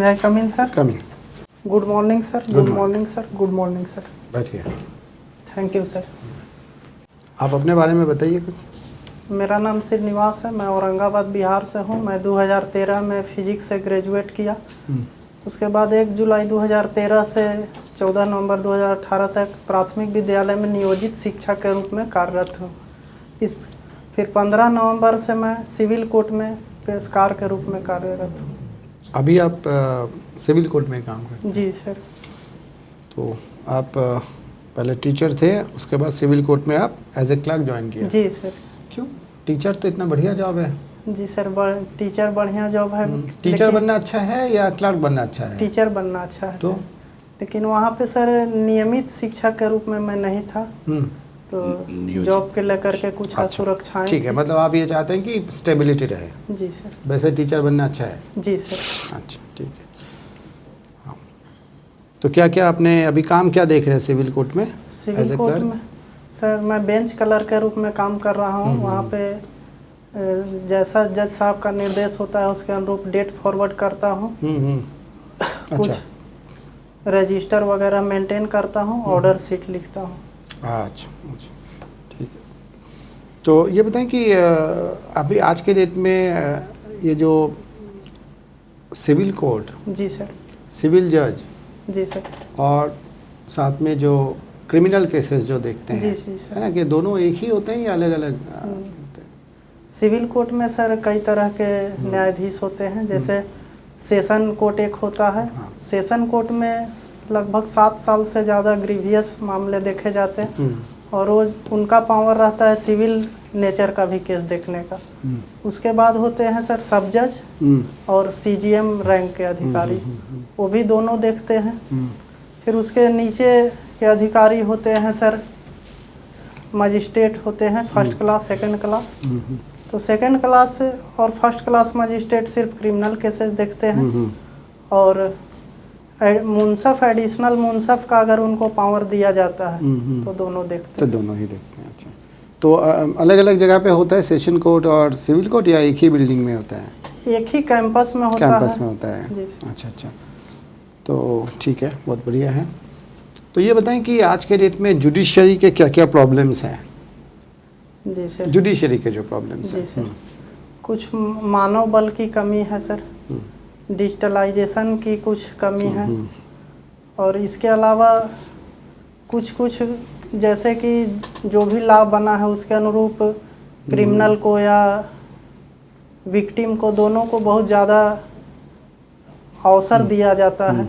May I come in, sir? Come in. Good morning, sir. Good morning, sir. Good morning, sir. बैठिए। Thank you, sir. आप अपने बारे में बताइए कुछ। मेरा नाम श्रीनिवास है, मैं औरंगाबाद बिहार से हूँ। मैं 2013 में फिजिक्स से ग्रेजुएट किया। उसके बाद 1 जुलाई 2013 से 14 नवंबर 2018 तक प्राथमिक विद्यालय में नियोजित शिक्षक के रूप में कार्यरत हूँ। फिर 15 नवंबर से मैं सिविल कोर्ट में पेशकार के रूप में कार्यरत हूँ। अभी आप सिविल कोर्ट में काम करते हैं? जी सर। तो आप पहले टीचर थे, उसके बाद सिविल कोर्ट में आप एज ए क्लर्क ज्वाइन किया? जी सर। क्यों? टीचर तो इतना बढ़िया जॉब है। जी सर, टीचर बढ़िया जॉब है। टीचर बनना अच्छा है या क्लर्क बनना अच्छा है? टीचर बनना अच्छा है तो सर। लेकिन वहाँ पे सर नियमित शिक्षक के रूप में मैं नहीं था, तो जॉब के लेकर के कुछ असुरक्षाएं ठीक है, थी। मतलब आप ये चाहते हैं कि स्टेबिलिटी रहे। जी सर। वैसे टीचर बनना अच्छा है? जी सर। अच्छा, ठीक है। हाँ। तो क्या क्या आपने अभी काम क्या देख रहे हैं सिविल कोर्ट में? सिविल कोर्ट में सर मैं बेंच क्लर्क के रूप में काम कर रहा हूँ। वहाँ पे जैसा जज साहब का निर्देश होता है उसके अनुरूप डेट फॉरवर्ड करता हूँ। कुछ अच्छा, रजिस्टर वगैरह मेंटेन करता हूँ, ऑर्डर शीट लिखता हूँ। अच्छा, ठीक है। तो ये बताएं कि अभी आज के डेट में ये जो सिविल कोर्ट, जी सर। सिविल जज, जी सर। और साथ में जो क्रिमिनल केसेस जो देखते हैं, जी सर, है ना, कि दोनों एक ही होते हैं या अलग अलग? सिविल कोर्ट में सर कई तरह के न्यायाधीश होते हैं। जैसे सेशन कोर्ट एक होता है। सेशन कोर्ट में लगभग 7 साल से ज़्यादा ग्रीवियस मामले देखे जाते हैं, और रोज उनका पावर रहता है सिविल नेचर का भी केस देखने का। उसके बाद होते हैं सर सब जज और सीजीएम रैंक के अधिकारी, वो भी दोनों देखते हैं। फिर उसके नीचे के अधिकारी होते हैं सर मजिस्ट्रेट होते हैं, फर्स्ट क्लास सेकंड क्लास। तो सेकंड क्लास और फर्स्ट क्लास मजिस्ट्रेट सिर्फ क्रिमिनल केसेस देखते हैं, और मुंसफ एडिशनल मुंसफ का अगर उनको पावर दिया जाता है तो दोनों देखते हैं। तो दोनों ही देखते हैं। अच्छा, तो अलग अलग जगह पे होता है सेशन कोर्ट और सिविल कोर्ट, या एक ही बिल्डिंग में होता है? एक ही कैंपस में होता है। कैंपस में होता है। जी। अच्छा अच्छा, तो ठीक है, बहुत बढ़िया है। तो ये बताएं कि आज के डेट में जुडिशरी के क्या क्या प्रॉब्लम्स हैं? जी सर। जुडिशरी के जो प्रॉब्लम्स जी हैं। सर, कुछ मानव बल की कमी है सर, डिजिटलाइजेशन की कुछ कमी है, और इसके अलावा कुछ जैसे कि जो भी लाभ बना है उसके अनुरूप क्रिमिनल को या विक्टिम को, दोनों को बहुत ज़्यादा अवसर दिया जाता है,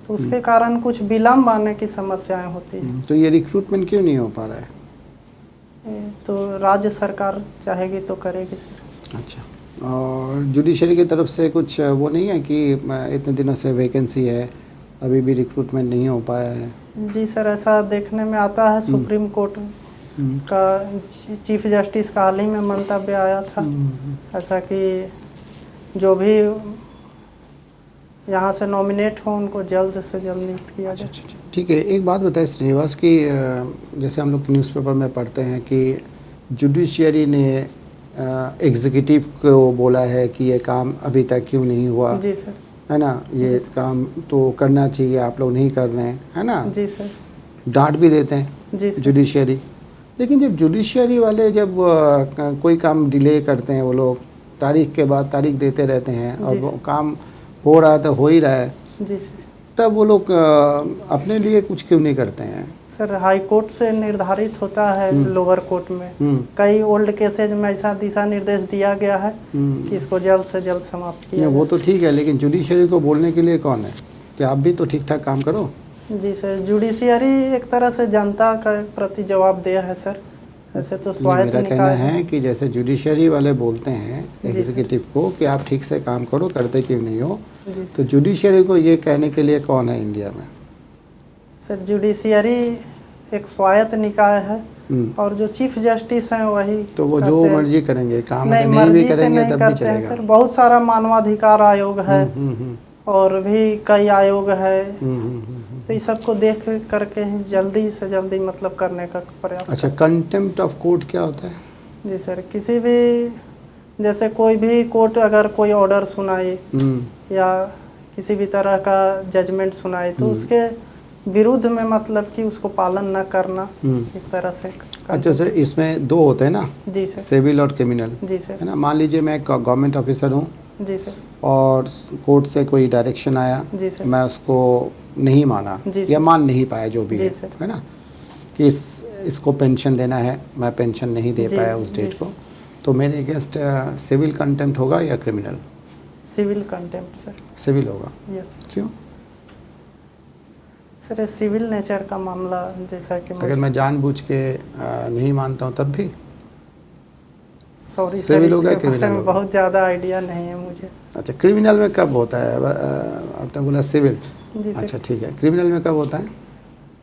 तो उसके कारण कुछ विलम्ब आने की समस्याएं होती हैं। तो ये रिक्रूटमेंट क्यों नहीं हो पा रहा है? तो राज्य सरकार चाहेगी तो करेगी सर। अच्छा, और जुडिशरी की तरफ से कुछ वो नहीं है कि इतने दिनों से वैकेंसी है, अभी भी रिक्रूटमेंट नहीं हो पाया है? जी सर, ऐसा देखने में आता है। सुप्रीम कोर्ट का चीफ जस्टिस का हाल ही में मंतव्य आया था ऐसा कि जो भी यहाँ से नॉमिनेट हो उनको जल्द से जल्द नियुक्त किया जाए। अच्छा, ठीक है। एक बात बताएं श्रीनिवास की, जैसे हम लोग न्यूज़पेपर में पढ़ते हैं कि जुडिशियरी ने एग्जीक्यूटिव को बोला है कि ये काम अभी तक क्यों नहीं हुआ। जी सर। है ना, ये काम तो करना चाहिए, आप लोग नहीं कर रहे हैं, है ना। जी सर। डांट भी देते हैं जी सर। जुडिशियरी। लेकिन जब जुडिशियरी वाले जब कोई काम डिले करते हैं, वो लोग तारीख के बाद तारीख देते रहते हैं, और वो काम हो रहा है तो हो ही रहा है, जी सर, तब वो लोग अपने लिए कुछ क्यों नहीं करते हैं? सर हाई कोर्ट से निर्धारित होता है लोअर कोर्ट में। कई ओल्ड केसेज में ऐसा दिशा निर्देश दिया गया है कि इसको जल्द से जल्द समाप्त किया वो तो ठीक है, लेकिन जुडिशरी को बोलने के लिए कौन है कि आप भी तो ठीक ठाक काम करो? जी सर, जुडिशियरी एक तरह से जनता का प्रति जवाबदेह है सर। ऐसे तो स्वायत्त मेरा कहना है कि जैसे जुडिशरी वाले बोलते हैं एग्जीक्यूटिव को कि आप ठीक से काम करो, करते क्यों नहीं हो, तो जुडिशरी को ये कहने के लिए कौन है इंडिया में? सर जुडिशियरी एक स्वायत्त निकाय है, और जो चीफ जस्टिस हैं वही तो वो जो मर्जी करेंगे, काम नहीं भी मर्जी से करेंगे नहीं तब भी करते हैं चलेगा। सर। बहुत सारा मानवाधिकार आयोग है और भी कई आयोग है, तो इस सबको देख करके ही जल्दी से जल्दी मतलब करने का प्रयास। अच्छा, कंटेम्प्ट ऑफ कोर्ट क्या होता है? जी सर, किसी भी जैसे कोई भी कोर्ट अगर कोई ऑर्डर सुनाए या किसी भी तरह का जजमेंट सुनाए तो उसके विरुद्ध में मतलब कि उसको पालन न करना एक तरह से अच्छा सर, इसमें दो होते हैं ना, जी सर। सिविल और क्रिमिनल, जी सर। है ना। मान लीजिए मैं एक गवर्नमेंट ऑफिसर हूँ जी सर। और कोर्ट से कोई डायरेक्शन आया, जी सर। मैं उसको नहीं माना जी या सर। मान नहीं पाया, जो भी जी है सर। है ना, कि इसको पेंशन देना है, मैं पेंशन नहीं दे जी, पाया उस जी डेट सर। को, तो मेरे अगेंस्ट सिविल कंटेम्प्ट होगा या criminal? Civil contempt sir. Civil होगा। यस क्यों? सर ये सिविल नेचर का मामला, जैसा कि अगर मैं जानबूझ के नहीं मानता हूँ तब भी सॉरी सर, सिविल होगा या इसके बारे क्रिमिनल में होगा? बहुत ज़्यादा आइडिया नहीं है मुझे। अच्छा, क्रिमिनल में कब होता है? आपने बोला सिविल, जी सर। अच्छा ठीक है, क्रिमिनल में कब होता है?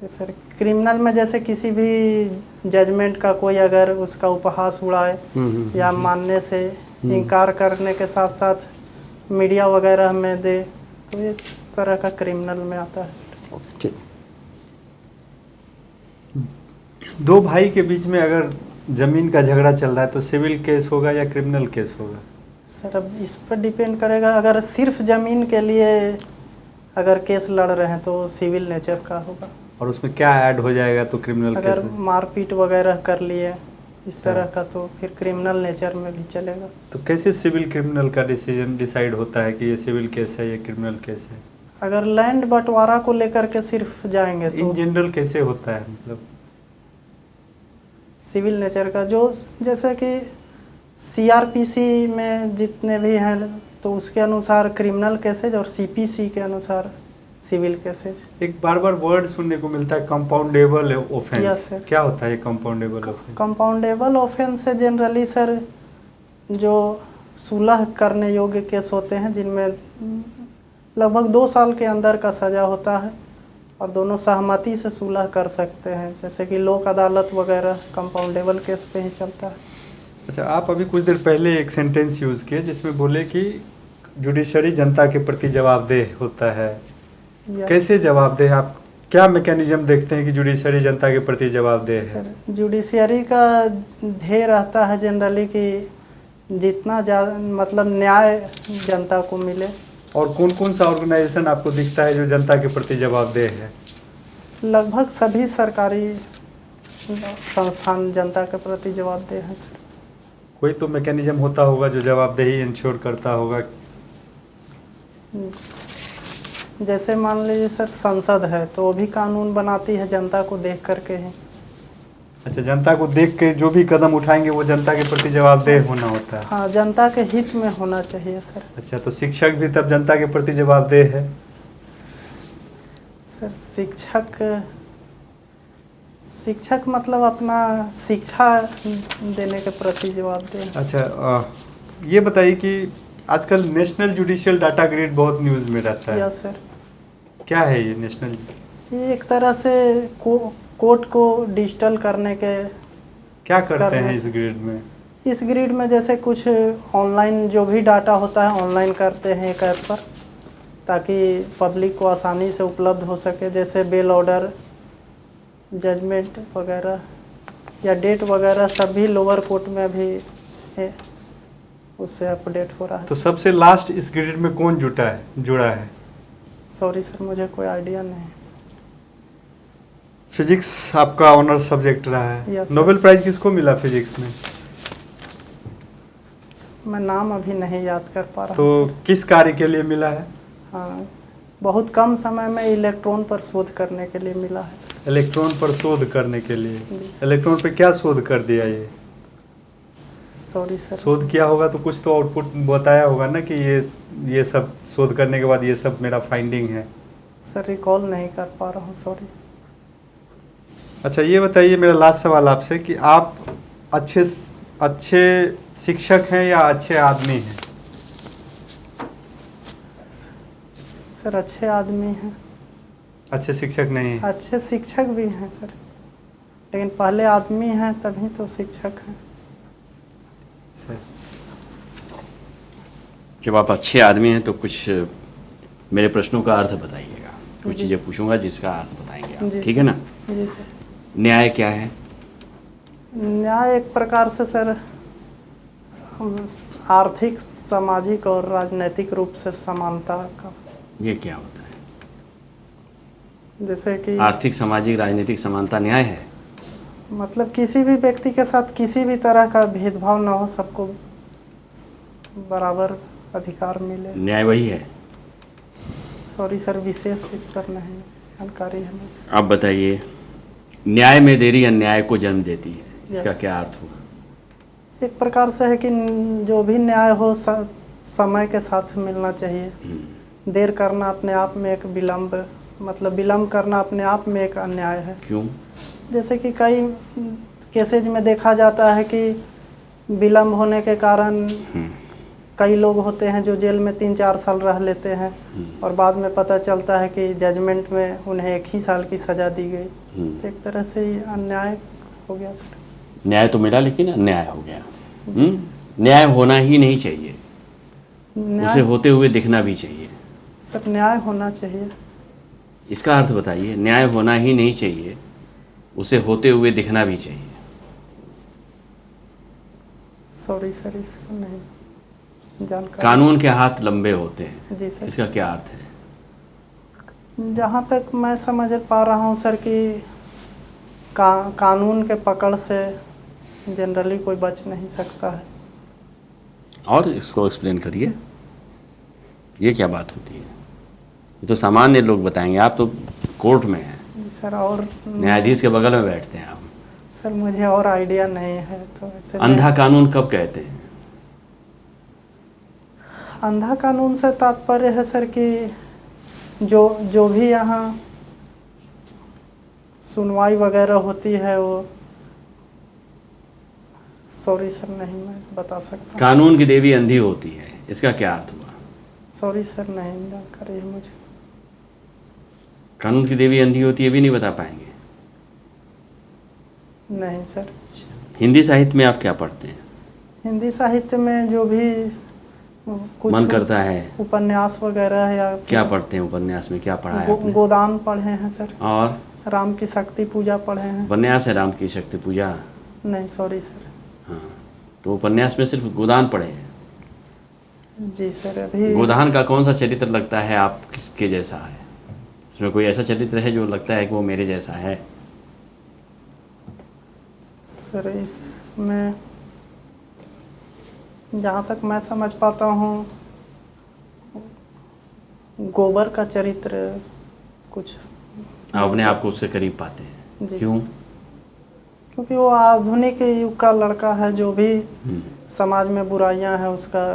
सर क्रिमिनल में जैसे किसी भी जजमेंट का कोई अगर उसका उपहास उड़ाए या मानने से इनकार करने के साथ साथ मीडिया वगैरह में दे, तो ये तरह का क्रिमिनल में आता है सर। ठीक। दो भाई के बीच में अगर जमीन का झगड़ा चल रहा है तो सिविल केस होगा या क्रिमिनल केस होगा? सर अब इस पर डिपेंड करेगा, अगर सिर्फ ज़मीन के लिए अगर केस लड़ रहे हैं तो सिविल नेचर का होगा। और उसमें क्या ऐड हो जाएगा तो क्रिमिनल केस अगर है? मारपीट वगैरह कर लिए इस तरह का तो फिर क्रिमिनल नेचर में भी चलेगा। तो कैसे सिविल क्रिमिनल का डिसीजन डिसाइड होता है कि ये सिविल केस है या क्रिमिनल केस है? अगर लैंड बंटवारा को लेकर के सिर्फ जाएंगे तो इन जनरल कैसे होता है, मतलब सिविल नेचर का जो जैसे कि सीआरपीसी में जितने भी हैं तो उसके अनुसार क्रिमिनल केसेज और सीपीसी के अनुसार सिविल केसेज। एक बार बार वर्ड सुनने को मिलता है कंपाउंडेबल ऑफेंस। Yes, sir. क्या होता है कंपाउंडेबल ऑफेंस? कंपाउंडेबल ऑफेंस से जनरली सर जो सुलह करने योग्य केस होते हैं जिनमें लगभग 2 साल के अंदर का सज़ा होता है और दोनों सहमति से सुलह कर सकते हैं, जैसे कि लोक अदालत वगैरह कंपाउंडेबल केस पे ही चलता है। अच्छा, आप अभी कुछ देर पहले एक सेंटेंस यूज़ किए जिसमें बोले कि जुडिशरी जनता के प्रति जवाबदेह होता है। Yes. कैसे जवाबदेह? आप क्या मैकेनिज्म देखते हैं कि जुडिशरी जनता के प्रति जवाबदेह है? सर जुडिशरी का ध्येय रहता है जनरली कि जितना ज़्यादा मतलब न्याय जनता को मिले। और कौन कौन सा ऑर्गेनाइजेशन आपको दिखता है जो जनता के प्रति जवाबदेह है? लगभग सभी सरकारी संस्थान जनता के प्रति जवाबदेह हैं सर। कोई तो मैकेनिज्म होता होगा जो जवाबदेही इंश्योर करता होगा। जैसे मान लीजिए सर संसद है तो वो भी कानून बनाती है जनता को देख करके ही। अच्छा, जनता को देख के जो भी कदम उठाएंगे वो जनता के प्रति जवाबदेह होना होता है। हाँ, जनता के हित में होना चाहिए सर। अच्छा, तो शिक्षक भी तब जनता के प्रति जवाबदेह है? सर शिक्षक मतलब अपना शिक्षा देने के प्रति जवाबदेह। अच्छा, ये बताइए कि आजकल नेशनल जुडिशियल डाटा ग्रिड बहुत न्यूज़ में रहता है। Yes sir. क्या है ये नेशनल? ये एक तरह से कोर्ट को डिजिटल करने के क्या करते हैं इस ग्रिड में? इस ग्रिड में जैसे कुछ ऑनलाइन जो भी डाटा होता है ऑनलाइन करते हैं एक ऐप पर, ताकि पब्लिक को आसानी से उपलब्ध हो सके, जैसे बेल ऑर्डर, जजमेंट वगैरह या डेट वगैरह सभी लोअर कोर्ट में भी है, उससे अपडेट हो रहा है। तो सबसे लास्ट इस ग्रिड में कौन जुड़ा है? सॉरी सर, मुझे कोई आइडिया नहीं है। फिजिक्स आपका ऑनर सब्जेक्ट रहा है। Yes, नोबेल प्राइज किसको मिला फिजिक्स में? मैं नाम अभी नहीं याद कर पा रहा तो हूँ सर। किस कार्य के लिए मिला है? हाँ, बहुत कम समय में इलेक्ट्रॉन पर शोध करने के लिए मिला है सर। इलेक्ट्रॉन पर शोध करने के लिए। जी। इलेक्ट्रॉन पर क्या शोध कर दिया ये? Sorry sir. शोध किया होगा तो कुछ तो आउटपुट बताया होगा ना कि ये सब शोध करने के बाद ये सब मेरा फाइंडिंग है। सर रिकॉल नहीं कर पा रहा हूँ, सॉरी। अच्छा, ये बताइए, मेरा लास्ट सवाल आपसे कि आप अच्छे शिक्षक हैं या अच्छे आदमी हैं? सर अच्छे आदमी हैं। अच्छे शिक्षक नहीं हैं? अच्छे शिक्षक भी हैं सर, लेकिन पहले आदमी हैं तभी तो शिक्षक हैं। सर, जब आप अच्छे आदमी हैं तो कुछ मेरे प्रश्नों का अर्थ बताइएगा। कुछ चीज़ें पूछूंगा जिसका अर्थ बताएंगे आप, जी ठीक है ना? जी सर। न्याय क्या है? न्याय एक प्रकार से सर आर्थिक, सामाजिक और राजनीतिक रूप से समानता का ये क्या होता है? जैसे कि आर्थिक, सामाजिक, राजनीतिक समानता न्याय है? मतलब किसी भी व्यक्ति के साथ किसी भी तरह का भेदभाव ना हो, सबको बराबर अधिकार मिले। न्याय वही है? सॉरी सर, विशेष इस पर नहीं जानकारी है मुझे। आप बताइए, न्याय में देरी अन्याय को जन्म देती है, इसका Yes. क्या अर्थ हुआ? एक प्रकार से है कि जो भी न्याय हो समय के साथ मिलना चाहिए। देर करना अपने आप में एक विलम्ब, मतलब विलम्ब करना अपने आप में एक अन्याय है। क्यों? जैसे कि कई केसेज में देखा जाता है कि विलम्ब होने के कारण कई लोग होते हैं जो जेल में 3-4 साल रह लेते हैं और बाद में पता चलता है कि जजमेंट में उन्हें 1 ही साल की सज़ा दी गई। तो एक तरह से ये अन्याय हो गया सर। न्याय तो मिला लेकिन अन्याय हो गया। न्याय होना ही नहीं चाहिए, उसे न्याय होते हुए दिखना भी चाहिए। सर, न्याय होना चाहिए। इसका अर्थ बताइए। न्याय होना ही नहीं चाहिए, उसे होते हुए दिखना भी चाहिए। सॉरी सर, इसका नहीं जानकारी। कानून के हाथ लंबे होते हैं, जी सर। इसका क्या अर्थ है? जहाँ तक मैं समझ पा रहा हूँ सर कि कानून के पकड़ से जनरली कोई बच नहीं सकता है। और इसको एक्सप्लेन करिए, ये क्या बात होती है? ये तो सामान्य लोग बताएंगे, आप तो कोर्ट में हैं, जी सर। और न्यायाधीश के बगल में बैठते हैं आप। सर मुझे और आइडिया नहीं है, तो ऐसे अंधा कानून कब कहते हैं? अंधा कानून से तात्पर्य है सर कि जो भी यहाँ सुनवाई वगैरह होती है वो, सॉरी सर नहीं मैं बता सकता। कानून की देवी अंधी होती है, इसका क्या अर्थ हुआ? सॉरी सर नहीं जानकारी है मुझे। कानून की देवी अंधी होती है भी नहीं बता पाएंगे? नहीं सर। हिंदी साहित्य में आप क्या पढ़ते हैं? हिंदी साहित्य में जो भी कुछ मन करता है उपन्यास वगैरह है या क्या पढ़ते हैं? उपन्यास में क्या पढ़ा है आपने? गोदान पढ़े हैं सर। और राम की शक्ति पूजा पढ़े हैं। उपन्यास है राम की शक्ति पूजा? नहीं सॉरी सर। हाँ, तो उपन्यास में सिर्फ गोदान पढ़े हैं? जी सर। अभी गोदान का कौन सा चरित्र लगता है आप किसके जैसा है? उसमें कोई ऐसा चरित्र है जो लगता है कि वो मेरे जैसा है? सर इसमें जहाँ तक मैं समझ पाता हूँ गोबर का चरित्र कुछ आप अपने आप को उससे करीब पाते हैं? जी क्यों? क्योंकि वो आधुनिक युग का लड़का है, जो भी समाज में बुराइयां हैं उसका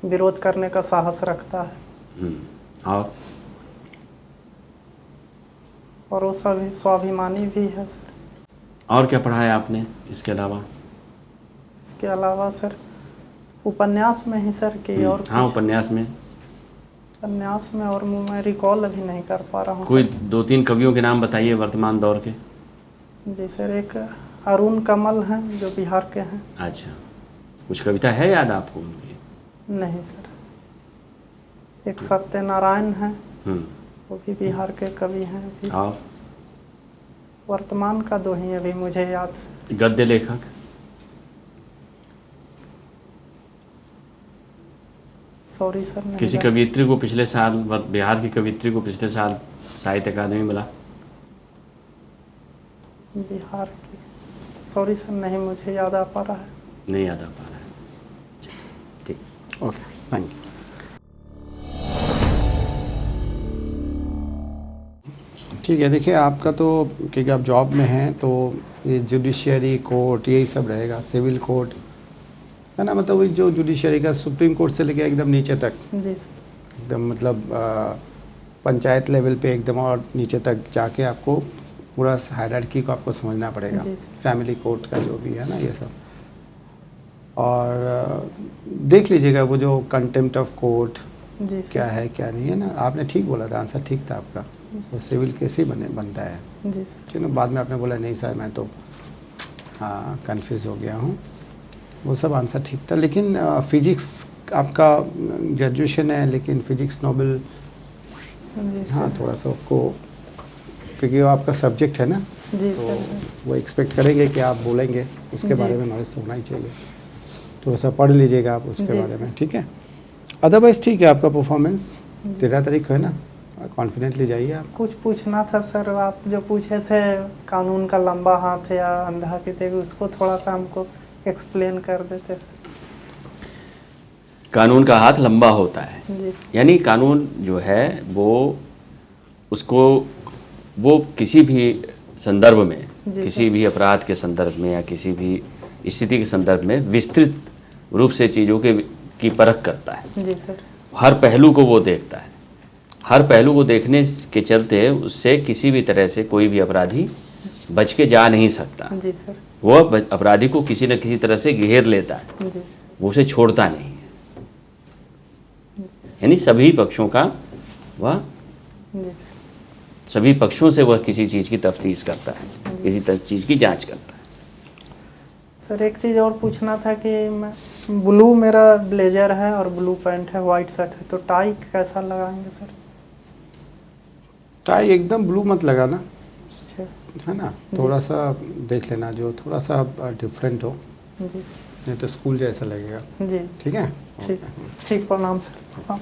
विरोध करने का साहस रखता है। और वो सभी स्वाभिमानी भी है सर। और क्या पढ़ा है आपने इसके अलावा? इसके अलावा सर उपन्यास में ही सर कि और हाँ, उपन्यास में? उपन्यास में और मैं रिकॉल अभी नहीं कर पा रहा हूँ। कोई 2-3 कवियों के नाम बताइए वर्तमान दौर के। जी सर, एक अरुण कमल हैं जो बिहार के हैं। अच्छा, कुछ कविता है याद आपको उनकी? नहीं सर। एक सत्यनारायण हैं, वो भी बिहार के कवि हैं। अभी और वर्तमान का 2 ही अभी मुझे याद। गद्य लेखक? सॉरी सर नहीं किसी कवियत्री को पिछले साल, बिहार की कवियत्री को पिछले साल साहित्य अकादमी मिला? बिहार की सॉरी सर नहीं मुझे याद आ पा रहा है। नहीं याद आ पा रहा है। ठीक, ओके, थैंक यू। ठीक है, देखिए आपका तो क्योंकि आप जॉब में हैं तो ये जुडिशियरी कोर्ट यही सब रहेगा, सिविल कोर्ट है ना, मतलब वही जो जुडिशियरी का सुप्रीम कोर्ट से लेके एकदम नीचे तक, जी सर। एकदम मतलब पंचायत लेवल पे एकदम और नीचे तक जाके आपको पूरा हायरार्की को आपको समझना पड़ेगा। जी सर। फैमिली कोर्ट का जो भी है ना ये सब। और देख लीजिएगा वो जो कंटेम्प्ट ऑफ कोर्ट जी सर। क्या है क्या नहीं है ना। आपने ठीक बोला था, आंसर ठीक था आपका। वो सिविल केस ही बनता है। जी सर। चलो बाद में आपने बोला नहीं सर मैं तो हाँ कंफ्यूज हो गया हूँ, वो सब आंसर ठीक था। लेकिन फिजिक्स आपका ग्रेजुएशन है लेकिन फिजिक्स नोबेल, जी सर। हाँ थोड़ा सा आपको, क्योंकि वो आपका सब्जेक्ट है ना, जी तो सर। वो एक्सपेक्ट करेंगे कि आप बोलेंगे, उसके बारे में नॉलेज तो होना ही चाहिए। थोड़ा सा पढ़ लीजिएगा आप उसके जी बारे सर। में, ठीक है। अदरवाइज ठीक है आपका परफॉर्मेंस, 13 तारीख को है ना, कॉन्फिडेंटली जाइए आप। कुछ पूछना था सर, आप जो पूछे थे कानून का लंबा हाथ या अंधा की तेग, उसको थोड़ा सा हमको एक्सप्लेन कर देते सर। कानून का हाथ लंबा होता है, जी सर। यानी कानून जो है वो उसको वो किसी भी संदर्भ में, जी किसी भी अपराध के संदर्भ में या किसी भी स्थिति के संदर्भ में विस्तृत रूप से चीज़ों की परख करता है। जी सर। हर पहलू को वो देखता है। हर पहलू को देखने के चलते उससे किसी भी तरह से कोई भी अपराधी बच के जा नहीं सकता। जी सर। वो अपराधी को किसी न किसी तरह से घेर लेता है, जी। वो उसे छोड़ता नहीं है। यानी सभी पक्षों का वह, जी सर। सभी पक्षों से वह किसी चीज़ की तफ्तीश करता है, किसी चीज़ की जांच करता है। सर एक चीज़ और पूछना था कि मैं ब्लू मेरा ब्लेजर है और ब्लू पैंट है, वाइट शर्ट है, तो टाई कैसा लगाएंगे सर? टाई एकदम ब्लू मत लगाना, अच्छा। है ना, थोड़ा सा देख लेना जो थोड़ा सा डिफरेंट हो, जी सर। नहीं तो स्कूल जैसा लगेगा। जी ठीक है। ठीक, ठीक, प्रणाम सर। हाँ।